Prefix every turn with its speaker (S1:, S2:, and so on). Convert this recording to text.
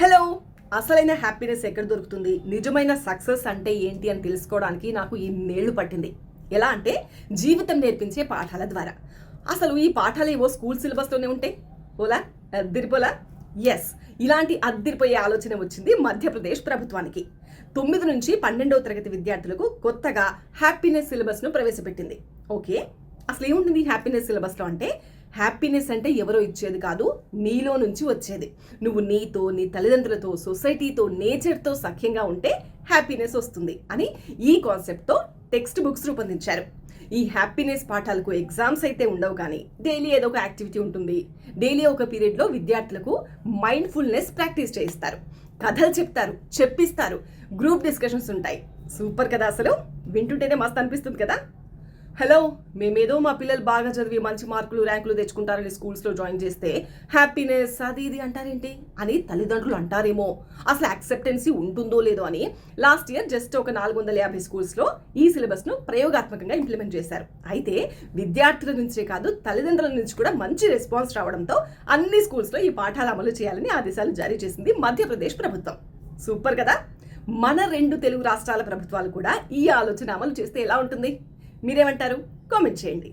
S1: Hello, అసలైన happiness ఎక్కడ దొరుకుతుంది, నిజమైన సక్సెస్ అంటే ఏంటి అని తెలుసుకోవడానికి నాకు ఇన్నేళ్లు పట్టింది. ఎలా అంటే జీవితం నేర్పించే పాఠాల ద్వారా. అసలు ఈ పాఠాలు ఏవో స్కూల్ సిలబస్లోనే ఉంటాయి. పోలా అద్దిరిపోలా. ఎస్, ఇలాంటి అద్దిరిపోయే ఆలోచన వచ్చింది మధ్యప్రదేశ్ ప్రభుత్వానికి. 9 నుంచి 12వ తరగతి విద్యార్థులకు కొత్తగా హ్యాపీనెస్ సిలబస్ను ప్రవేశపెట్టింది. ఓకే, అసలు ఏముంటుంది హ్యాపీనెస్ సిలబస్లో అంటే, హ్యాపీనెస్ అంటే ఎవరో ఇచ్చేది కాదు, నీలో నుంచి వచ్చేది. నువ్వు నీతో, నీ తల్లిదండ్రులతో, సొసైటీతో, నేచర్తో సఖ్యంగా ఉంటే హ్యాపీనెస్ వస్తుంది అని ఈ కాన్సెప్ట్తో టెక్స్ట్ బుక్స్ రూపొందించారు. ఈ హ్యాపీనెస్ పాఠాలకు ఎగ్జామ్స్ అయితే ఉండవు, కానీ డైలీ ఏదో ఒక యాక్టివిటీ ఉంటుంది. డైలీ ఒక పీరియడ్లో విద్యార్థులకు మైండ్ఫుల్నెస్ ప్రాక్టీస్ చేయిస్తారు, కథలు చెప్తారు, చెప్పిస్తారు, గ్రూప్ డిస్కషన్స్ ఉంటాయి. సూపర్ కదా, అసలు వింటుంటేనే మస్తు అనిపిస్తుంది కదా. హలో, మేమేదో మా పిల్లలు బాగా చదివి మంచి మార్కులు, ర్యాంకులు తెచ్చుకుంటారని స్కూల్స్లో జాయిన్ చేస్తే హ్యాపీనెస్ అది ఇది అంటారేంటి అని తల్లిదండ్రులు అంటారేమో. అసలు యాక్సెప్టెన్సీ ఉంటుందో లేదో అని లాస్ట్ ఇయర్ జస్ట్ ఒక 450 స్కూల్స్లో ఈ సిలబస్ను ప్రయోగాత్మకంగా ఇంప్లిమెంట్ చేశారు. అయితే విద్యార్థుల నుంచే కాదు, తల్లిదండ్రుల నుంచి కూడా మంచి రెస్పాన్స్ రావడంతో అన్ని స్కూల్స్లో ఈ పాఠాలు అమలు చేయాలని ఆదేశాలు జారీ చేసింది మధ్యప్రదేశ్ ప్రభుత్వం. సూపర్ కదా. మన 2 తెలుగు రాష్ట్రాల ప్రభుత్వాలు కూడా ఈ ఆలోచన అమలు చేస్తే ఎలా ఉంటుంది? మీరేమంటారు? కామెంట్ చేయండి.